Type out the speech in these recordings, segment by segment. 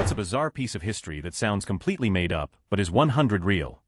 What's a bizarre piece of history that sounds completely made up, but is 100 real?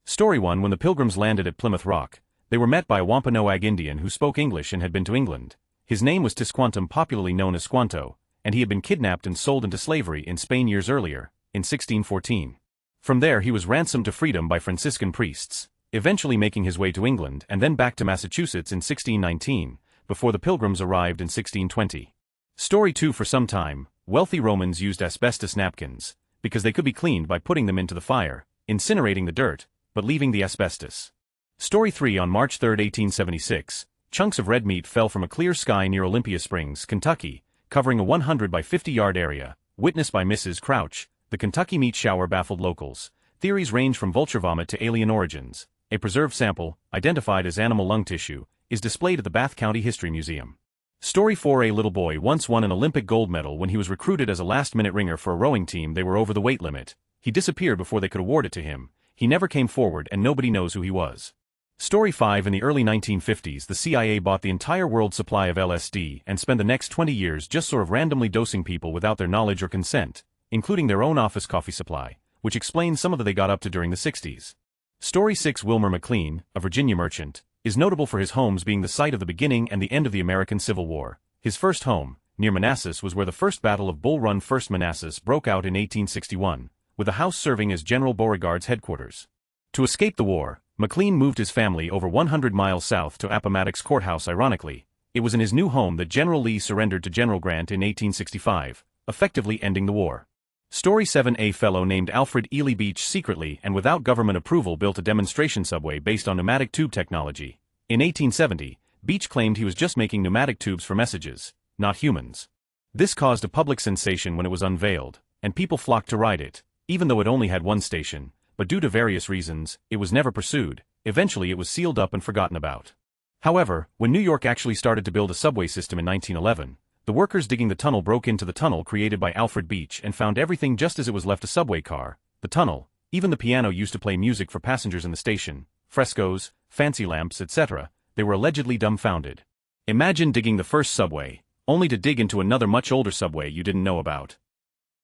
Story 1. When the Pilgrims landed at Plymouth Rock, they were met by a Wampanoag Indian who spoke English and had been to England. His name was Tisquantum, popularly known as Squanto, and he had been kidnapped and sold into slavery in Spain years earlier, in 1614. From there he was ransomed to freedom by Franciscan priests, eventually making his way to England and then back to Massachusetts in 1619, before the Pilgrims arrived in 1620. Story 2. For some time, wealthy Romans used asbestos napkins, because they could be cleaned by putting them into the fire, incinerating the dirt, but leaving the asbestos. Story 3. On March 3, 1876, chunks of red meat fell from a clear sky near Olympia Springs, Kentucky, covering a 100 by 50-yard area, witnessed by Mrs. Crouch. The Kentucky meat shower baffled locals. Theories range from vulture vomit to alien origins. A preserved sample, identified as animal lung tissue, is displayed at the Bath County History Museum. Story 4. A little boy once won an Olympic gold medal when he was recruited as a last-minute ringer for a rowing team. They were over the weight limit. He disappeared before they could award it to him. He never came forward and nobody knows who he was. Story 5. In the early 1950s, the CIA bought the entire world supply of LSD and spent the next 20 years just sort of randomly dosing people without their knowledge or consent, including their own office coffee supply, which explains some of that they got up to during the 60s. Story 6. Wilmer McLean, a Virginia merchant, is notable for his homes being the site of the beginning and the end of the American Civil War. His first home, near Manassas, was where the First Battle of Bull Run, First Manassas, broke out in 1861, with the house serving as General Beauregard's headquarters. To escape the war, McLean moved his family over 100 miles south to Appomattox Courthouse. Ironically, it was in his new home that General Lee surrendered to General Grant in 1865, effectively ending the war. Story 7. A fellow named Alfred Ely Beach secretly and without government approval built a demonstration subway based on pneumatic tube technology. In 1870, Beach claimed he was just making pneumatic tubes for messages, not humans. This caused a public sensation when it was unveiled, and people flocked to ride it, even though it only had one station, but due to various reasons, it was never pursued. Eventually it was sealed up and forgotten about. However, when New York actually started to build a subway system in 1911, the workers digging the tunnel broke into the tunnel created by Alfred Beach and found everything just as it was left: a subway car, the tunnel, even the piano used to play music for passengers in the station, frescoes, fancy lamps, etc. They were allegedly dumbfounded. Imagine digging the first subway, only to dig into another much older subway you didn't know about.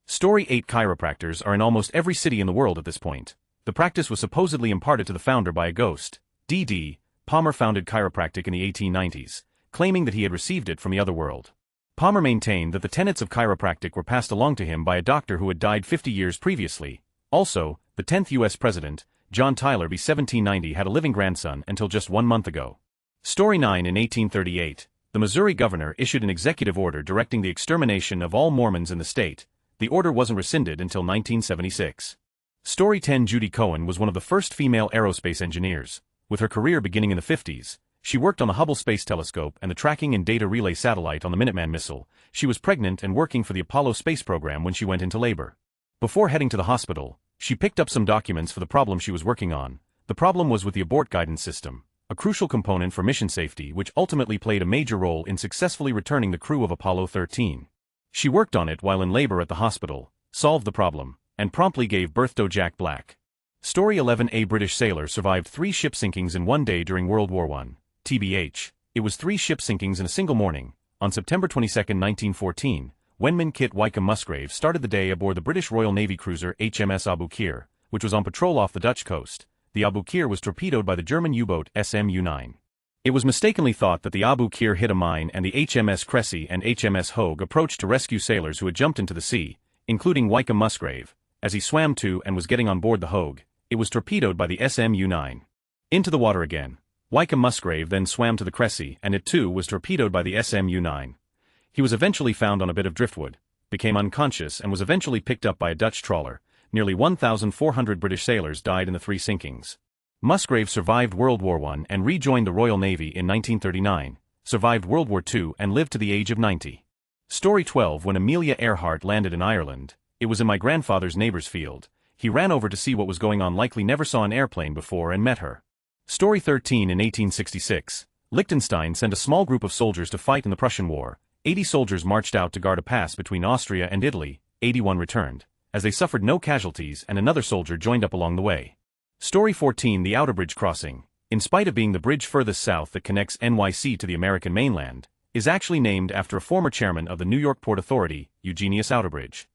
Story 8. Chiropractors are in almost every city in the world at this point. The practice was supposedly imparted to the founder by a ghost. D.D. Palmer founded chiropractic in the 1890s, claiming that he had received it from the other world. Palmer maintained that the tenets of chiropractic were passed along to him by a doctor who had died 50 years previously. Also, the 10th U.S. President, John Tyler B. 1790, had a living grandson until just 1 month ago. Story 9. In 1838, the Missouri governor issued an executive order directing the extermination of all Mormons in the state. The order wasn't rescinded until 1976. Story 10. Judy Cohen was one of the first female aerospace engineers. With her career beginning in the 50s, she worked on the Hubble Space Telescope and the Tracking and Data Relay Satellite on the Minuteman missile. She was pregnant and working for the Apollo space program when she went into labor. Before heading to the hospital, she picked up some documents for the problem she was working on. The problem was with the abort guidance system, a crucial component for mission safety which ultimately played a major role in successfully returning the crew of Apollo 13. She worked on it while in labor at the hospital, solved the problem, and promptly gave birth to Jack Black. Story 11. A British sailor survived 3 ship sinkings in one day during World War I. TBH, it was 3 ship sinkings in a single morning. On September 22, 1914, Wenman Kit Wycombe Musgrave started the day aboard the British Royal Navy cruiser HMS Aboukir, which was on patrol off the Dutch coast. The Aboukir was torpedoed by the German U-boat SMU-9. It was mistakenly thought that the Aboukir hit a mine, and the HMS Cressy and HMS Hogue approached to rescue sailors who had jumped into the sea, including Wycombe Musgrave. As he swam to and was getting on board the Hogue, it was torpedoed by the SMU-9. Into the water again. Wycombe Musgrave then swam to the Cressy, and it too was torpedoed by the SMU-9. He was eventually found on a bit of driftwood, became unconscious, and was eventually picked up by a Dutch trawler. Nearly 1,400 British sailors died in the 3 sinkings. Musgrave survived World War I and rejoined the Royal Navy in 1939, survived World War II and lived to the age of 90. Story 12. When Amelia Earhart landed in Ireland, it was in my grandfather's neighbor's field. He ran over to see what was going on, likely never saw an airplane before, and met her. Story 13. In 1866, Liechtenstein sent a small group of soldiers to fight in the Prussian War. 80 soldiers marched out to guard a pass between Austria and Italy. 81 returned, as they suffered no casualties, and another soldier joined up along the way. Story 14. The Outerbridge Crossing, in spite of being the bridge furthest south that connects NYC to the American mainland, is actually named after a former chairman of the New York Port Authority, Eugenius Outerbridge.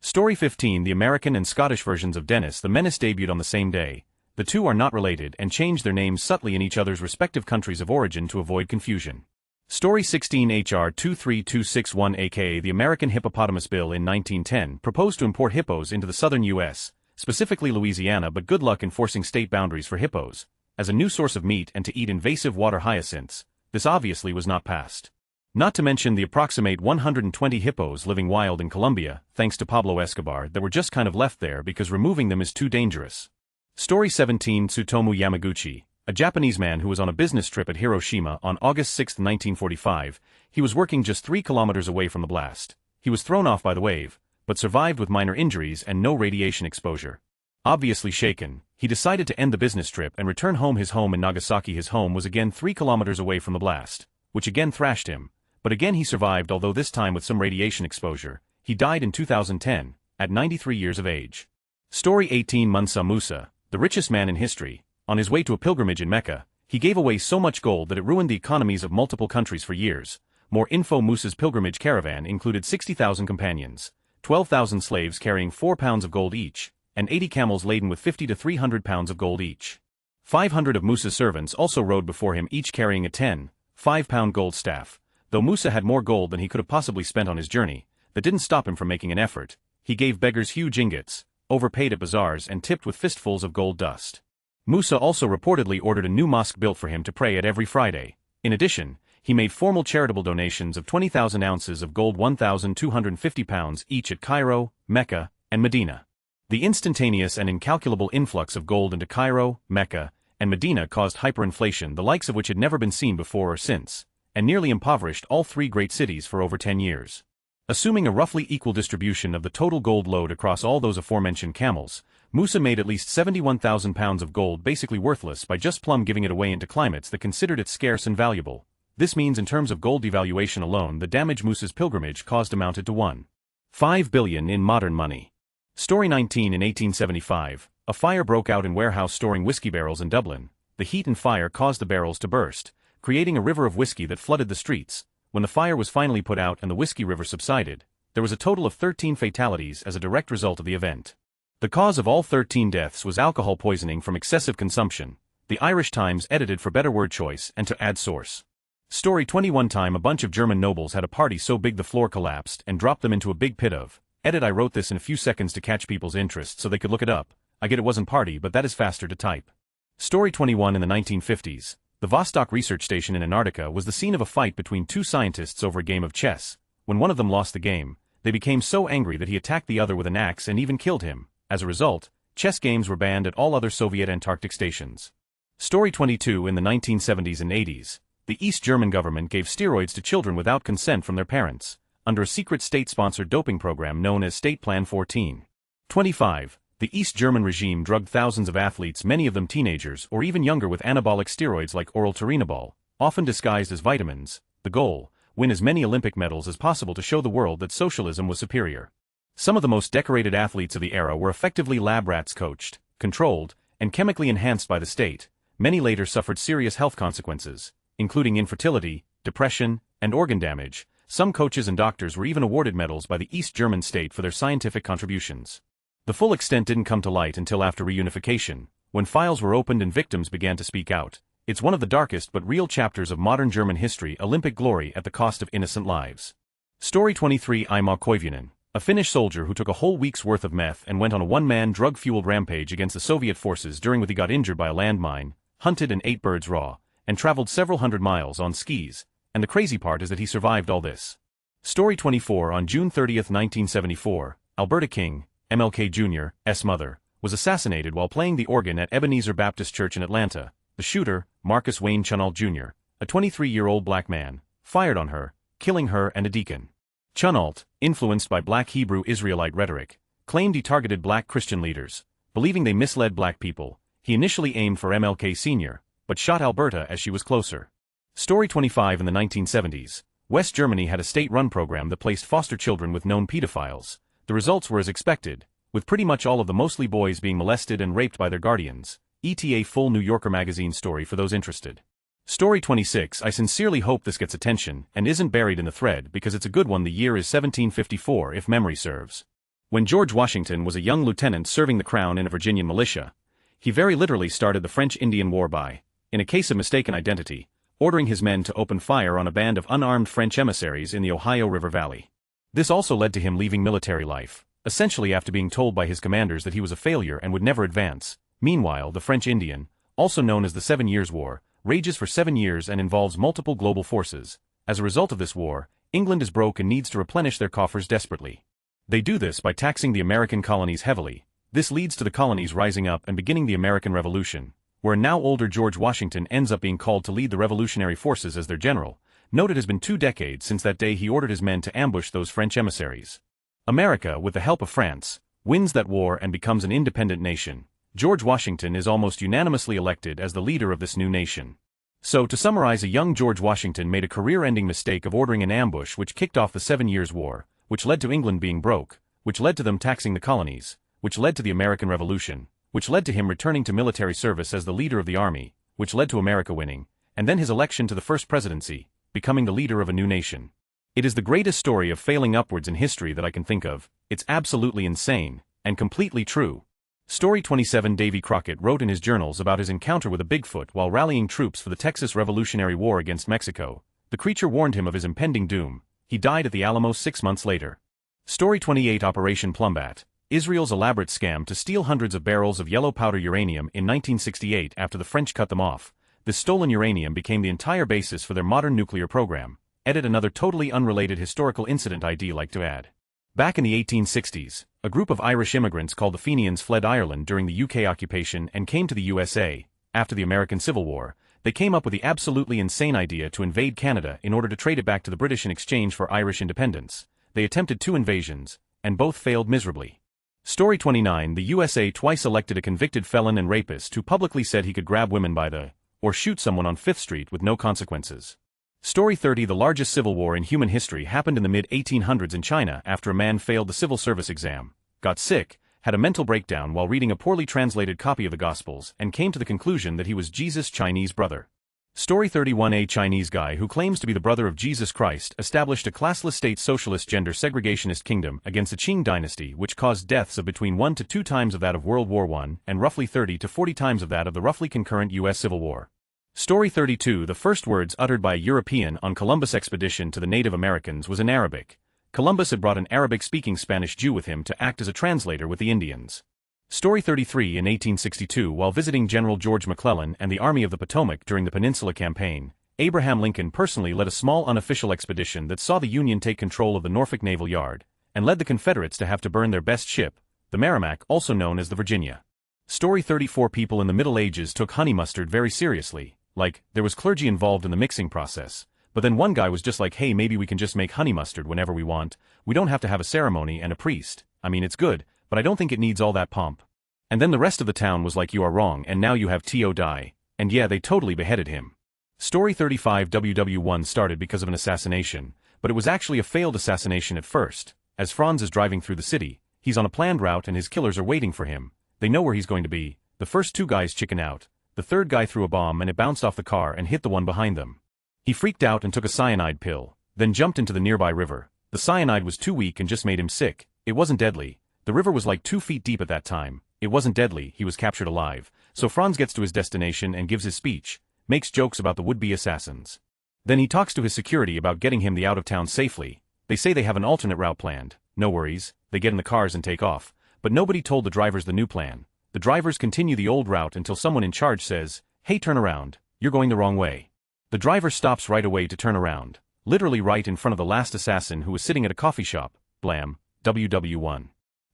Story 15. The American and Scottish versions of Dennis the Menace debuted on the same day. The two are not related and changed their names subtly in each other's respective countries of origin to avoid confusion. Story 16. H.R. 23261 aka the American Hippopotamus Bill in 1910 proposed to import hippos into the southern U.S., specifically Louisiana, but good luck enforcing state boundaries for hippos, as a new source of meat and to eat invasive water hyacinths. This obviously was not passed. Not to mention the approximate 120 hippos living wild in Colombia, thanks to Pablo Escobar, that were just kind of left there because removing them is too dangerous. Story 17. Tsutomu Yamaguchi, a Japanese man who was on a business trip at Hiroshima on August 6, 1945, he was working just 3 kilometers away from the blast. He was thrown off by the wave, but survived with minor injuries and no radiation exposure. Obviously shaken, he decided to end the business trip and return home. His home in Nagasaki. His home was again 3 kilometers away from the blast, which again thrashed him, but again he survived, although this time with some radiation exposure. He died in 2010, at 93 years of age. Story 18. Mansa Musa, the richest man in history, on his way to a pilgrimage in Mecca, he gave away so much gold that it ruined the economies of multiple countries for years. More info. Musa's pilgrimage caravan included 60,000 companions, 12,000 slaves carrying 4 pounds of gold each, and 80 camels laden with 50 to 300 pounds of gold each. 500 of Musa's servants also rode before him, each carrying a 5-pound gold staff. Though Musa had more gold than he could have possibly spent on his journey, that didn't stop him from making an effort. He gave beggars huge ingots, overpaid at bazaars, and tipped with fistfuls of gold dust. Musa also reportedly ordered a new mosque built for him to pray at every Friday. In addition, he made formal charitable donations of 20,000 ounces of gold, 1,250 pounds each, at Cairo, Mecca, and Medina. The instantaneous and incalculable influx of gold into Cairo, Mecca, and Medina caused hyperinflation, the likes of which had never been seen before or since, and nearly impoverished all 3 great cities for over 10 years. Assuming a roughly equal distribution of the total gold load across all those aforementioned camels, Musa made at least 71,000 pounds of gold basically worthless by just plumb giving it away into climates that considered it scarce and valuable. This means in terms of gold devaluation alone, the damage Musa's pilgrimage caused amounted to $1.5 billion in modern money. Story 19. In 1875, a fire broke out in warehouse storing whiskey barrels in Dublin. The heat and fire caused the barrels to burst, creating a river of whiskey that flooded the streets. When the fire was finally put out and the whiskey river subsided, there was a total of 13 fatalities as a direct result of the event. The cause of all 13 deaths was alcohol poisoning from excessive consumption. The Irish Times edited for better word choice and to add source. Story 21. Time a bunch of German nobles had a party so big the floor collapsed and dropped them into a big pit of. Edit. I wrote this in a few seconds to catch people's interest so they could look it up. I get it wasn't party, but that is faster to type. Story 21. In the 1950s, the Vostok research station in Antarctica was the scene of a fight between 2 scientists over a game of chess. When one of them lost the game, they became so angry that he attacked the other with an axe and even killed him. As a result, chess games were banned at all other Soviet Antarctic stations. Story 22. In the 1970s and 80s, the East German government gave steroids to children without consent from their parents, under a secret state-sponsored doping program known as State Plan 1425. The East German regime drugged thousands of athletes, many of them teenagers or even younger, with anabolic steroids like oral turinabol, often disguised as vitamins. The goal: win as many Olympic medals as possible to show the world that socialism was superior. Some of the most decorated athletes of the era were effectively lab rats, coached, controlled, and chemically enhanced by the state. Many later suffered serious health consequences, including infertility, depression, and organ damage. Some coaches and doctors were even awarded medals by the East German state for their scientific contributions. The full extent didn't come to light until after reunification, when files were opened and victims began to speak out. It's one of the darkest but real chapters of modern German history, Olympic glory at the cost of innocent lives. Story 23. Aimo Koivunen, a Finnish soldier who took a whole week's worth of meth and went on a one-man drug-fueled rampage against the Soviet forces, during which he got injured by a landmine, hunted and ate birds raw, and traveled several hundred miles on skis. And the crazy part is that he survived all this. Story 24. On June 30, 1974, Alberta King, MLK Jr.'s mother, was assassinated while playing the organ at Ebenezer Baptist Church in Atlanta. The shooter, Marcus Wayne Chunalt Jr., a 23-year-old black man, fired on her, killing her and a deacon. Chunalt, influenced by black Hebrew Israelite rhetoric, claimed he targeted black Christian leaders, believing they misled black people. He initially aimed for MLK Sr., but shot Alberta as she was closer. Story 25. In the 1970s, West Germany had a state-run program that placed foster children with known pedophiles. The results were as expected, with pretty much all of the mostly boys being molested and raped by their guardians. ETA full New Yorker magazine story for those interested. Story 26. I sincerely hope this gets attention and isn't buried in the thread, because it's a good one. The year is 1754 if memory serves. When George Washington was a young lieutenant serving the crown in a Virginian militia, he very literally started the French-Indian War by, in a case of mistaken identity, ordering his men to open fire on a band of unarmed French emissaries in the Ohio River Valley. This also led to him leaving military life, essentially after being told by his commanders that he was a failure and would never advance. Meanwhile, the French-Indian, also known as the 7 Years' War, rages for 7 years and involves multiple global forces. As a result of this war, England is broke and needs to replenish their coffers desperately. They do this by taxing the American colonies heavily. This leads to the colonies rising up and beginning the American Revolution, where now older George Washington ends up being called to lead the revolutionary forces as their general. Note it has been 2 decades since that day he ordered his men to ambush those French emissaries. America, with the help of France, wins that war and becomes an independent nation. George Washington is almost unanimously elected as the leader of this new nation. So, to summarize, a young George Washington made a career-ending mistake of ordering an ambush which kicked off the 7 Years' War, which led to England being broke, which led to them taxing the colonies, which led to the American Revolution, which led to him returning to military service as the leader of the army, which led to America winning, and then his election to the first presidency, becoming the leader of a new nation. It is the greatest story of failing upwards in history that I can think of. It's absolutely insane, and completely true. Story 27. Davy Crockett wrote in his journals about his encounter with a Bigfoot while rallying troops for the Texas Revolutionary War against Mexico. The creature warned him of his impending doom. He died at the Alamo 6 months later. Story 28. Operation Plumbat. Israel's elaborate scam to steal hundreds of barrels of yellow powder uranium in 1968 after the French cut them off. This stolen uranium became the entire basis for their modern nuclear program. Edit another totally unrelated historical incident I'd like to add. Back in the 1860s, a group of Irish immigrants called the Fenians fled Ireland during the UK occupation and came to the USA. After the American Civil War, they came up with the absolutely insane idea to invade Canada in order to trade it back to the British in exchange for Irish independence. They attempted 2 invasions, and both failed miserably. Story 29. The USA twice elected a convicted felon and rapist who publicly said he could grab women by the, or shoot someone on 5th Street with no consequences. Story 30. The largest civil war in human history happened in the mid-1800s in China after a man failed the civil service exam, got sick, had a mental breakdown while reading a poorly translated copy of the Gospels, and came to the conclusion that he was Jesus' Chinese brother. Story 31. A Chinese guy who claims to be the brother of Jesus Christ established a classless state socialist gender segregationist kingdom against the Qing dynasty which caused deaths of between 1 to 2 times of that of World War I and roughly 30 to 40 times of that of the roughly concurrent U.S. Civil War. Story 32. The first words uttered by a European on Columbus' expedition to the Native Americans was in Arabic. Columbus had brought an Arabic-speaking Spanish Jew with him to act as a translator with the Indians. Story 33. In 1862, while visiting General George McClellan and the Army of the Potomac during the Peninsula Campaign, Abraham Lincoln personally led a small unofficial expedition that saw the Union take control of the Norfolk Naval Yard, and led the Confederates to have to burn their best ship, the Merrimac, also known as the Virginia. Story 34. People in the Middle Ages took honey mustard very seriously. Like, there was clergy involved in the mixing process, but then one guy was just like, hey, maybe we can just make honey mustard whenever we want, we don't have to have a ceremony and a priest. I mean, it's good, but I don't think it needs all that pomp. And then the rest of the town was like, you are wrong, and now you have T.O. die. And yeah, they totally beheaded him. Story 35. WW1 started because of an assassination, but it was actually a failed assassination at first. As Franz is driving through the city, he's on a planned route and his killers are waiting for him. They know where he's going to be. The first 2 guys chicken out. The third guy threw a bomb and it bounced off the car and hit the one behind them. He freaked out and took a cyanide pill, then jumped into the nearby river. The cyanide was too weak and just made him sick. It wasn't deadly. The river was like 2 feet deep at that time. It wasn't deadly, he was captured alive. So Franz gets to his destination and gives his speech, makes jokes about the would-be assassins. Then he talks to his security about getting him the out of town safely. They say they have an alternate route planned. No worries, they get in the cars and take off. But nobody told the drivers the new plan. The drivers continue the old route until someone in charge says, hey, turn around, you're going the wrong way. The driver stops right away to turn around, literally right in front of the last assassin who was sitting at a coffee shop. Blam. WW1.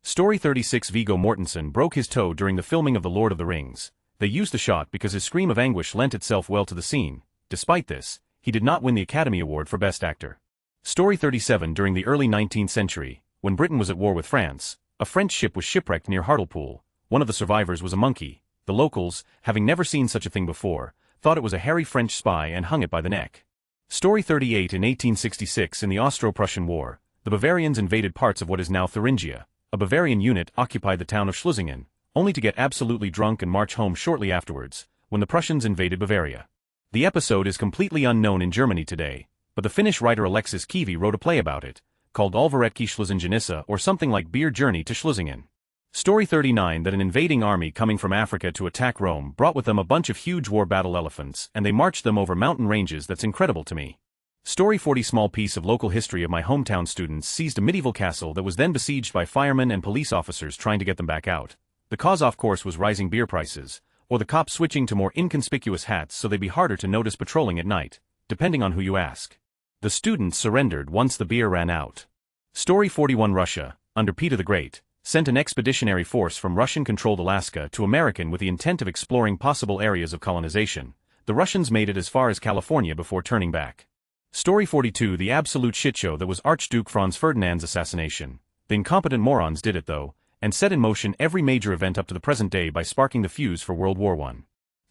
Story 36. Viggo Mortensen broke his toe during the filming of The Lord of the Rings. They used the shot because his scream of anguish lent itself well to the scene. Despite this, he did not win the Academy Award for Best Actor. Story 37. During the early 19th century, when Britain was at war with France, a French ship was shipwrecked near Hartlepool. One of the survivors was a monkey. The locals, having never seen such a thing before, thought it was a hairy French spy and hung it by the neck. Story 38. In 1866, in the Austro-Prussian War, the Bavarians invaded parts of what is now Thuringia. A Bavarian unit occupied the town of Schlesingen, only to get absolutely drunk and march home shortly afterwards, when the Prussians invaded Bavaria. The episode is completely unknown in Germany today, but the Finnish writer Alexis Kivi wrote a play about it. called Olvaretki Schlesingen or something like Beer Journey to Schlesingen. Story 39 that an invading army coming from Africa to attack Rome brought with them a bunch of huge war battle elephants and they marched them over mountain ranges. That's incredible to me. Story 40 small piece of local history of my hometown students seized a medieval castle that was then besieged by firemen and police officers trying to get them back out. The cause of course was rising beer prices, or the cops switching to more inconspicuous hats so they'd be harder to notice patrolling at night, depending on who you ask. The students surrendered once the beer ran out. Story 41 Russia, under Peter the Great, sent an expeditionary force from Russian-controlled Alaska to American with the intent of exploring possible areas of colonization. The Russians made it as far as California before turning back. Story 42 The absolute shitshow that was Archduke Franz Ferdinand's assassination. The incompetent morons did it though, and set in motion every major event up to the present day by sparking the fuse for World War I.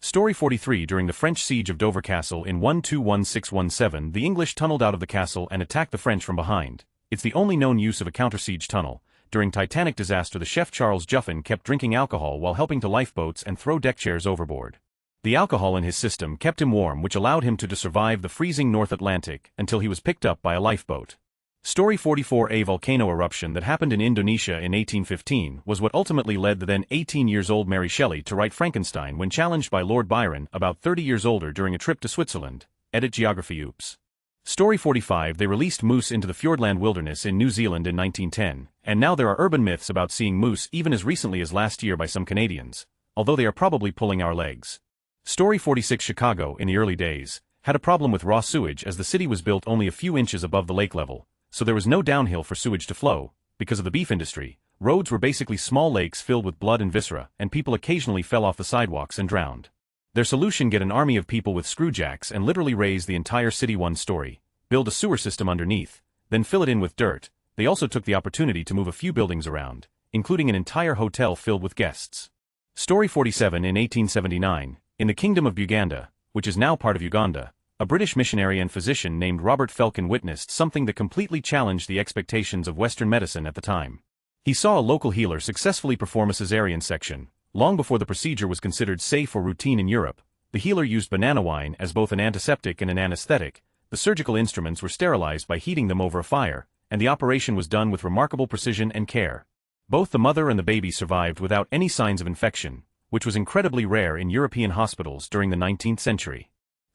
Story 43 During the French siege of Dover Castle in 121617 the English tunneled out of the castle and attacked the French from behind. It's the only known use of a counter-siege tunnel. During Titanic disaster the chef Charles Juffin kept drinking alcohol while helping to lifeboats and throw deck chairs overboard. The alcohol in his system kept him warm which allowed him to survive the freezing North Atlantic until he was picked up by a lifeboat. Story 44 A volcano eruption that happened in Indonesia in 1815 was what ultimately led the then 18-years-old Mary Shelley to write Frankenstein when challenged by Lord Byron, about 30 years older, during a trip to Switzerland. Edit Geography Oops. Story 45 They released moose into the Fiordland wilderness in New Zealand in 1910, and now there are urban myths about seeing moose even as recently as last year by some Canadians, although they are probably pulling our legs. Story 46 Chicago, in the early days, had a problem with raw sewage as the city was built only a few inches above the lake level, so there was no downhill for sewage to flow. Because of the beef industry, roads were basically small lakes filled with blood and viscera, and people occasionally fell off the sidewalks and drowned. Their solution: get an army of people with screwjacks and literally raise the entire city one story, build a sewer system underneath, then fill it in with dirt. They also took the opportunity to move a few buildings around, including an entire hotel filled with guests. Story 47 In 1879, in the Kingdom of Buganda, which is now part of Uganda, a British missionary and physician named Robert Felkin witnessed something that completely challenged the expectations of Western medicine at the time. He saw a local healer successfully perform a cesarean section. Long before the procedure was considered safe or routine in Europe, the healer used banana wine as both an antiseptic and an anesthetic. The surgical instruments were sterilized by heating them over a fire, and the operation was done with remarkable precision and care. Both the mother and the baby survived without any signs of infection, which was incredibly rare in European hospitals during the 19th century.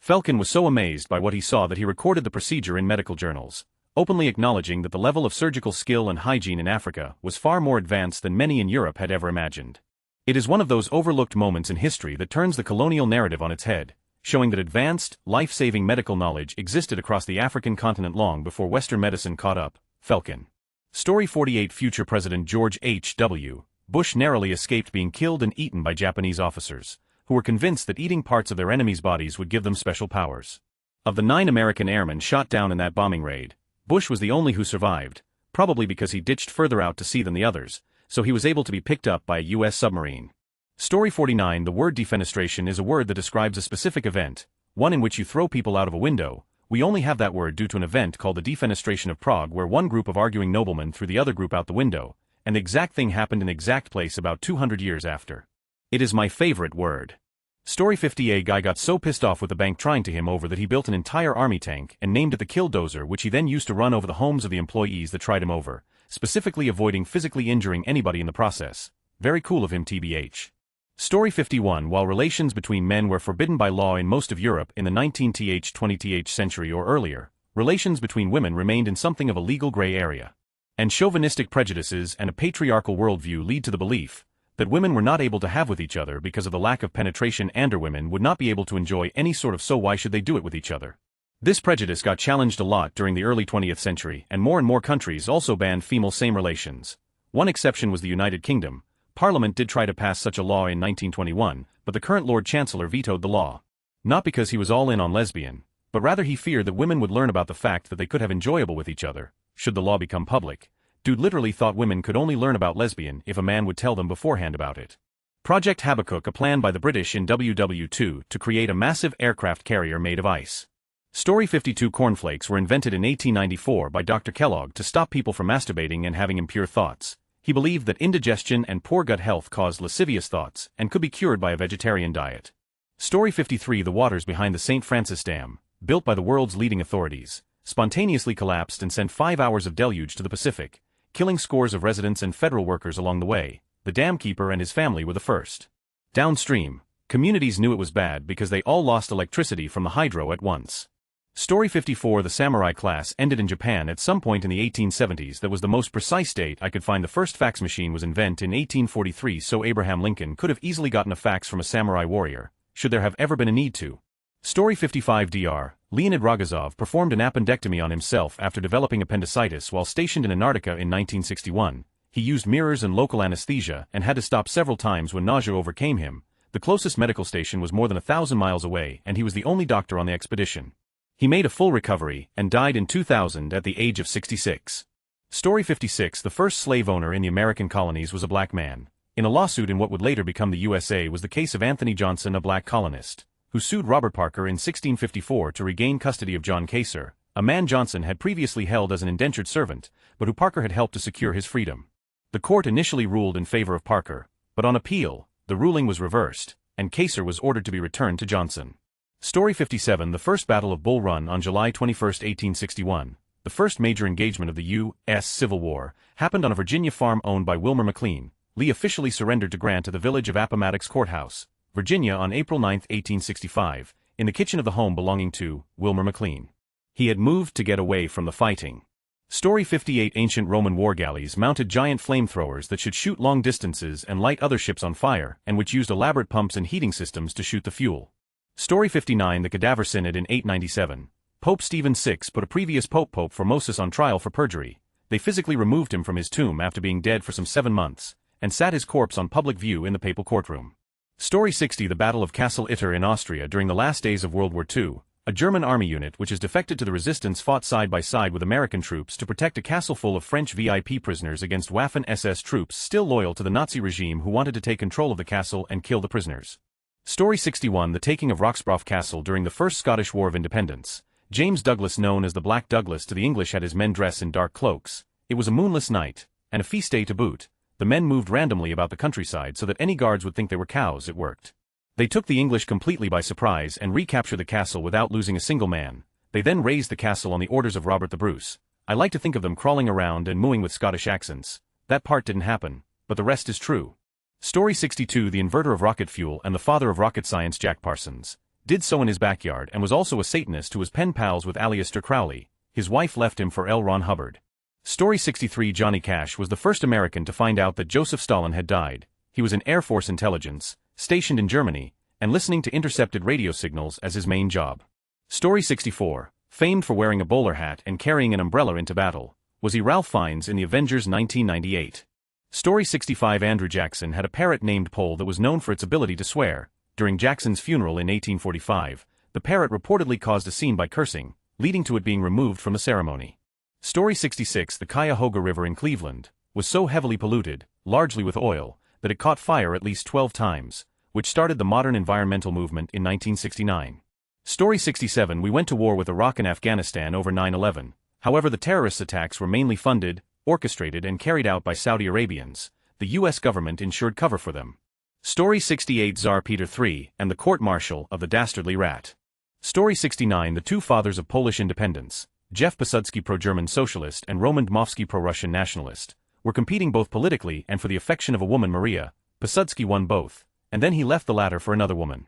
Felkin was so amazed by what he saw that he recorded the procedure in medical journals, openly acknowledging that the level of surgical skill and hygiene in Africa was far more advanced than many in Europe had ever imagined. It is one of those overlooked moments in history that turns the colonial narrative on its head, showing that advanced, life-saving medical knowledge existed across the African continent long before Western medicine caught up. Felkin. Story 48 Future President George H.W. Bush narrowly escaped being killed and eaten by Japanese officers, who were convinced that eating parts of their enemies' bodies would give them special powers. Of the 9 American airmen shot down in that bombing raid, Bush was the only who survived, probably because he ditched further out to sea than the others, so he was able to be picked up by a U.S. submarine. Story 49 The word defenestration is a word that describes a specific event, one in which you throw people out of a window. We only have that word due to an event called the Defenestration of Prague, where one group of arguing noblemen threw the other group out the window, and the exact thing happened in the exact place about 200 years after. It is my favorite word. Story 50 A guy got so pissed off with the bank trying to him over that he built an entire army tank and named it the Killdozer, which he then used to run over the homes of the employees that tried him over, specifically avoiding physically injuring anybody in the process. Very cool of him, TBH. Story 51 While relations between men were forbidden by law in most of Europe in the 19th-20th century or earlier, relations between women remained in something of a legal gray area. And chauvinistic prejudices and a patriarchal worldview lead to the belief that women were not able to have with each other because of the lack of penetration, and women would not be able to enjoy any sort of, so why should they do it with each other? This prejudice got challenged a lot during the early 20th century, and more countries also banned female same relations. One exception was the United Kingdom. Parliament did try to pass such a law in 1921, but the current Lord Chancellor vetoed the law. Not because he was all in on lesbian, but rather he feared that women would learn about the fact that they could have enjoyable with each other, should the law become public. Dude literally thought women could only learn about lesbian if a man would tell them beforehand about it. Project Habakkuk, a plan by the British in WW2 to create a massive aircraft carrier made of ice. Story 52 Cornflakes were invented in 1894 by Dr. Kellogg to stop people from masturbating and having impure thoughts. He believed that indigestion and poor gut health caused lascivious thoughts and could be cured by a vegetarian diet. Story 53 The waters behind the St. Francis Dam, built by the world's leading authorities, spontaneously collapsed and sent 5 hours of deluge to the Pacific, killing scores of residents and federal workers along the way. The dam keeper and his family were the first. Downstream, communities knew it was bad because they all lost electricity from the hydro at once. Story 54. The samurai class ended in Japan at some point in the 1870s. That was the most precise date I could find. The first fax machine was invented in 1843, so Abraham Lincoln could have easily gotten a fax from a samurai warrior, should there have ever been a need to. Story 55. Dr. Leonid Rogozov performed an appendectomy on himself after developing appendicitis while stationed in Antarctica in 1961. He used mirrors and local anesthesia and had to stop several times when nausea overcame him. The closest medical station was more than 1,000 miles away, and he was the only doctor on the expedition. He made a full recovery and died in 2000 at the age of 66. Story 56. The first slave owner in the American colonies was a black man. In a lawsuit in what would later become the USA was the case of Anthony Johnson, a black colonist, who sued Robert Parker in 1654 to regain custody of John Kacer, a man Johnson had previously held as an indentured servant, but who Parker had helped to secure his freedom. The court initially ruled in favor of Parker, but on appeal, the ruling was reversed, and Kacer was ordered to be returned to Johnson. Story 57. The first Battle of Bull Run on July 21, 1861, the first major engagement of the U.S. Civil War, happened on a Virginia farm owned by Wilmer McLean. Lee officially surrendered to Grant at the village of Appomattox Courthouse, Virginia on April 9, 1865, in the kitchen of the home belonging to Wilmer McLean. He had moved to get away from the fighting. Story 58. Ancient Roman war galleys mounted giant flamethrowers that should shoot long distances and light other ships on fire, and which used elaborate pumps and heating systems to shoot the fuel. Story 59. The Cadaver Synod in 897. Pope Stephen VI put a previous Pope Formosus on trial for perjury. They physically removed him from his tomb after being dead for some 7 months, and sat his corpse on public view in the papal courtroom. Story 60. The Battle of Kassel Itter in Austria during the last days of World War II. A German army unit which has defected to the resistance fought side by side with American troops to protect a castle full of French VIP prisoners against Waffen-SS troops still loyal to the Nazi regime who wanted to take control of the castle and kill the prisoners. Story 61. The taking of Roxburgh Castle during the First Scottish War of Independence. James Douglas, known as the Black Douglas to the English, had his men dress in dark cloaks. It was a moonless night, and a feast day to boot. The men moved randomly about the countryside so that any guards would think they were cows. It worked. They took the English completely by surprise and recaptured the castle without losing a single man. They then razed the castle on the orders of Robert the Bruce. I like to think of them crawling around and mooing with Scottish accents. That part didn't happen, but the rest is true. Story 62. The inventor of rocket fuel and the father of rocket science, Jack Parsons, did so in his backyard and was also a Satanist who was pen pals with Aleister Crowley. His wife left him for L. Ron Hubbard. Story 63. Johnny Cash was the first American to find out that Joseph Stalin had died. He was in Air Force intelligence, stationed in Germany, and listening to intercepted radio signals as his main job. Story 64. Famed for wearing a bowler hat and carrying an umbrella into battle, was he Ralph Fiennes in the Avengers 1998. Story 65. Andrew Jackson had a parrot named Pole that was known for its ability to swear. During Jackson's funeral in 1845, the parrot reportedly caused a scene by cursing, leading to it being removed from the ceremony. Story 66. The Cuyahoga River in Cleveland was so heavily polluted, largely with oil, that it caught fire at least 12 times, which started the modern environmental movement in 1969. Story 67. We went to war with Iraq and Afghanistan over 9/11. However, the terrorist attacks were mainly funded, orchestrated and carried out by Saudi Arabians. The U.S. government ensured cover for them. Story 68. Tsar Peter III and the court-martial of the dastardly rat. Story 69. The two fathers of Polish independence, Jeff Piłsudski, pro-German socialist, and Roman Dmowski, pro-Russian nationalist, were competing both politically and for the affection of a woman, Maria. Piłsudski won both, and then he left the latter for another woman.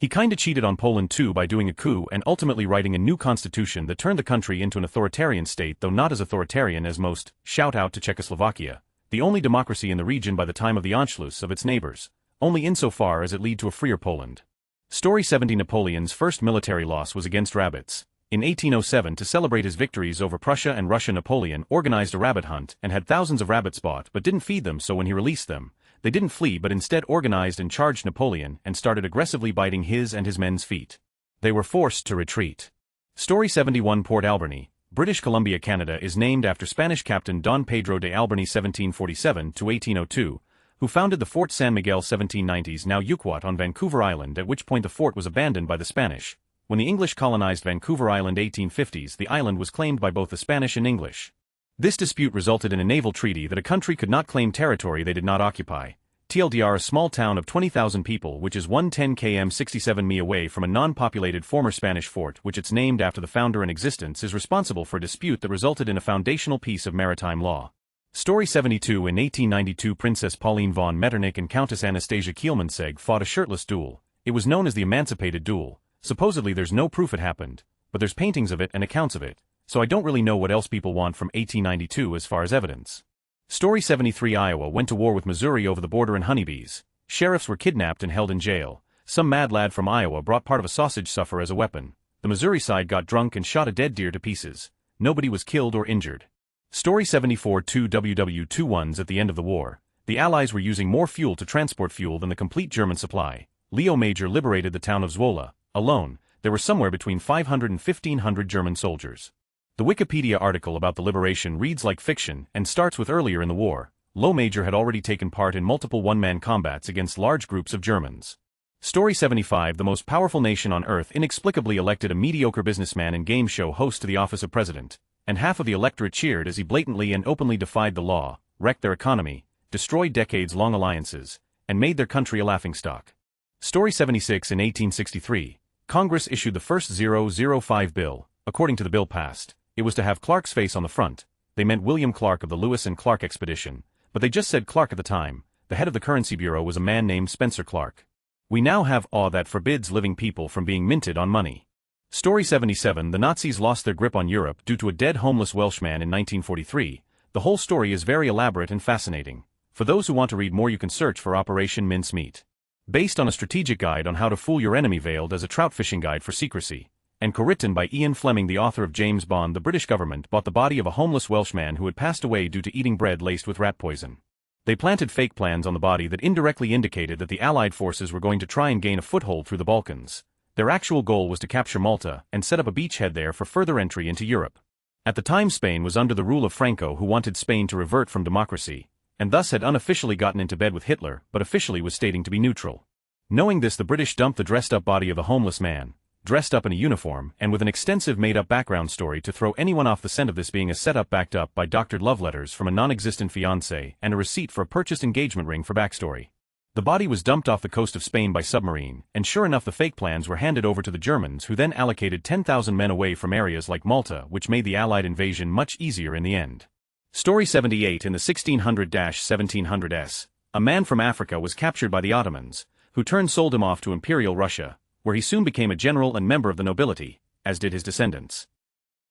He kinda cheated on Poland too by doing a coup and ultimately writing a new constitution that turned the country into an authoritarian state, though not as authoritarian as most. Shout out to Czechoslovakia, the only democracy in the region by the time of the Anschluss of its neighbors, only insofar as it led to a freer Poland. Story 70. Napoleon's first military loss was against rabbits. In 1807, to celebrate his victories over Prussia and Russia, Napoleon organized a rabbit hunt and had thousands of rabbits bought but didn't feed them, so when he released them, they didn't flee but instead organized and charged Napoleon and started aggressively biting his and his men's feet. They were forced to retreat. Story 71. Port Alberni, British Columbia, Canada is named after Spanish Captain Don Pedro de Alberni (1747–1802), who founded the Fort San Miguel 1790s, now Yuquot, on Vancouver Island, at which point the fort was abandoned by the Spanish. When the English colonized Vancouver Island 1850s, the island was claimed by both the Spanish and English. This dispute resulted in a naval treaty that a country could not claim territory they did not occupy. TLDR, a small town of 20,000 people which is 110 km 67 mi away from a non-populated former Spanish fort which it's named after the founder in existence, is responsible for a dispute that resulted in a foundational piece of maritime law. Story 72. In 1892, Princess Pauline von Metternich and Countess Anastasia Kielmansegg fought a shirtless duel. It was known as the Emancipated Duel. Supposedly there's no proof it happened, but there's paintings of it and accounts of it, so I don't really know what else people want from 1892 as far as evidence. Story 73. Iowa went to war with Missouri over the border in honeybees. Sheriffs were kidnapped and held in jail. Some mad lad from Iowa brought part of a sausage stuffer as a weapon. The Missouri side got drunk and shot a dead deer to pieces. Nobody was killed or injured. Story 74. 2 WW21s. At the end of the war, the Allies were using more fuel to transport fuel than the complete German supply. Leo Major liberated the town of Zwolle. Alone, there were somewhere between 500 and 1,500 German soldiers. The Wikipedia article about the liberation reads like fiction and starts with earlier in the war. Leo Major had already taken part in multiple one-man combats against large groups of Germans. Story 75. The most powerful nation on earth inexplicably elected a mediocre businessman and game show host to the office of president, and half of the electorate cheered as he blatantly and openly defied the law, wrecked their economy, destroyed decades-long alliances, and made their country a laughingstock. Story 76. In 1863, Congress issued the first 005 bill. According to the bill passed, it was to have Clark's face on the front. They meant William Clark of the Lewis and Clark expedition, but they just said Clark at the time. The head of the currency bureau was a man named Spencer Clark. We now have law that forbids living people from being minted on money. Story 77. The Nazis lost their grip on Europe due to a dead homeless Welshman in 1943. The whole story is very elaborate and fascinating. For those who want to read more, you can search for Operation Mincemeat. Based on a strategic guide on how to fool your enemy veiled as a trout fishing guide for secrecy, and co-written by Ian Fleming, the author of James Bond, the British government bought the body of a homeless Welshman who had passed away due to eating bread laced with rat poison. They planted fake plans on the body that indirectly indicated that the Allied forces were going to try and gain a foothold through the Balkans. Their actual goal was to capture Malta and set up a beachhead there for further entry into Europe. At the time, Spain was under the rule of Franco, who wanted Spain to revert from democracy, and thus had unofficially gotten into bed with Hitler, but officially was stating to be neutral. Knowing this, the British dumped the dressed-up body of the homeless man, dressed up in a uniform and with an extensive made-up background story to throw anyone off the scent of this being a setup backed up by doctored love letters from a non-existent fiancé and a receipt for a purchased engagement ring for backstory. The body was dumped off the coast of Spain by submarine, and sure enough the fake plans were handed over to the Germans, who then allocated 10,000 men away from areas like Malta, which made the Allied invasion much easier in the end. Story 78. In the 1600-1700s, a man from Africa was captured by the Ottomans, who sold him off to Imperial Russia, where he soon became a general and member of the nobility, as did his descendants.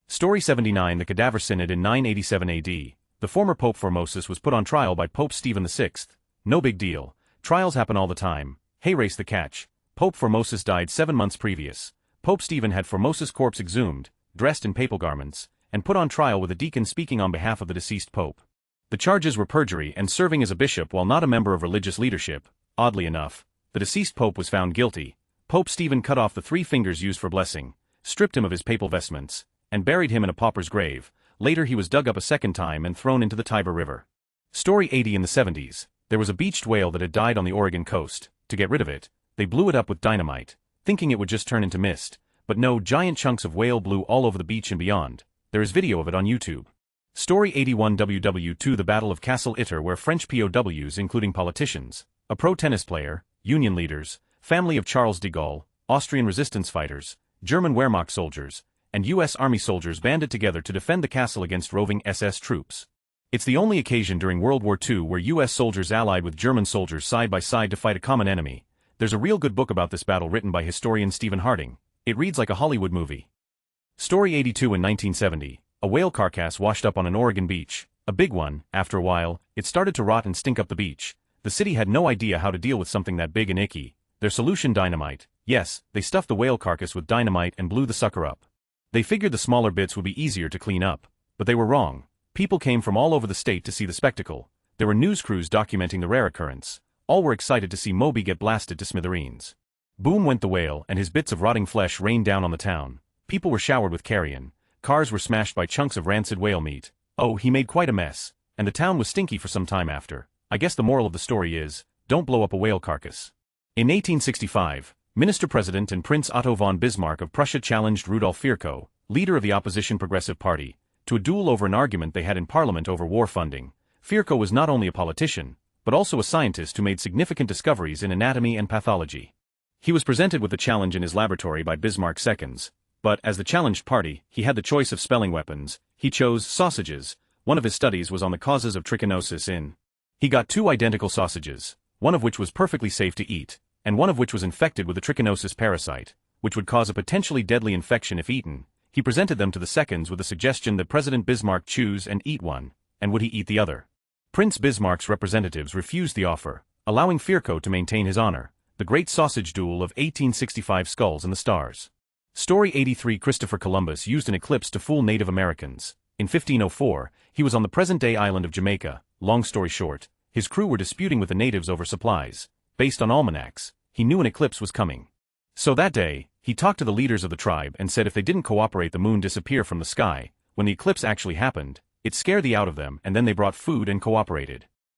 Story 79. The Cadaver Synod. In 987 AD, the former Pope Formosus was put on trial by Pope Stephen VI. No big deal. Trials happen all the time. Hey, race the catch. Pope Formosus died 7 months previous. Pope Stephen had Formosus' corpse exhumed, dressed in papal garments, and put on trial with a deacon speaking on behalf of the deceased pope. The charges were perjury and serving as a bishop while not a member of religious leadership. Oddly enough, the deceased pope was found guilty. Pope Stephen cut off the 3 fingers used for blessing, stripped him of his papal vestments, and buried him in a pauper's grave. Later he was dug up a second time and thrown into the Tiber River. Story 80. In the 70s, there was a beached whale that had died on the Oregon coast. To get rid of it, they blew it up with dynamite, thinking it would just turn into mist. But no, giant chunks of whale blew all over the beach and beyond. There is video of it on YouTube. Story 81. WW2. The Battle of Castle Itter, where French POWs, including politicians, a pro tennis player, union leaders, family of Charles de Gaulle, Austrian resistance fighters, German Wehrmacht soldiers, and U.S. Army soldiers banded together to defend the castle against roving SS troops. It's the only occasion during World War II where U.S. soldiers allied with German soldiers side by side to fight a common enemy. There's a real good book about this battle written by historian Stephen Harding. It reads like a Hollywood movie. Story 82. In 1970, a whale carcass washed up on an Oregon beach. A big one. After a while, it started to rot and stink up the beach. The city had no idea how to deal with something that big and icky. Their solution: dynamite. Yes, they stuffed the whale carcass with dynamite and blew the sucker up. They figured the smaller bits would be easier to clean up, but they were wrong. People came from all over the state to see the spectacle. There were news crews documenting the rare occurrence. All were excited to see Moby get blasted to smithereens. Boom went the whale, and his bits of rotting flesh rained down on the town. People were showered with carrion. Cars were smashed by chunks of rancid whale meat. Oh, he made quite a mess, and the town was stinky for some time after. I guess the moral of the story is, don't blow up a whale carcass. In 1865, Minister-President and Prince Otto von Bismarck of Prussia challenged Rudolf Virchow, leader of the opposition Progressive Party, to a duel over an argument they had in Parliament over war funding. Virchow was not only a politician, but also a scientist who made significant discoveries in anatomy and pathology. He was presented with the challenge in his laboratory by Bismarck II, but as the challenged party, he had the choice of spelling weapons. He chose sausages. One of his studies was on the causes of trichinosis in. He got 2 identical sausages, one of which was perfectly safe to eat, and one of which was infected with the trichinosis parasite, which would cause a potentially deadly infection if eaten. He presented them to the seconds with the suggestion that President Bismarck choose and eat one, and would he eat the other? Prince Bismarck's representatives refused the offer, allowing Firko to maintain his honor. The Great Sausage Duel of 1865. Skulls and the Stars. Story 83. Christopher Columbus used an eclipse to fool Native Americans. In 1504, he was on the present-day island of Jamaica. Long story short, his crew were disputing with the natives over supplies. Based on almanacs, he knew an eclipse was coming. So that day, he talked to the leaders of the tribe and said if they didn't cooperate the moon disappear from the sky. When the eclipse actually happened, it scared the out of them and then they brought food and cooperated.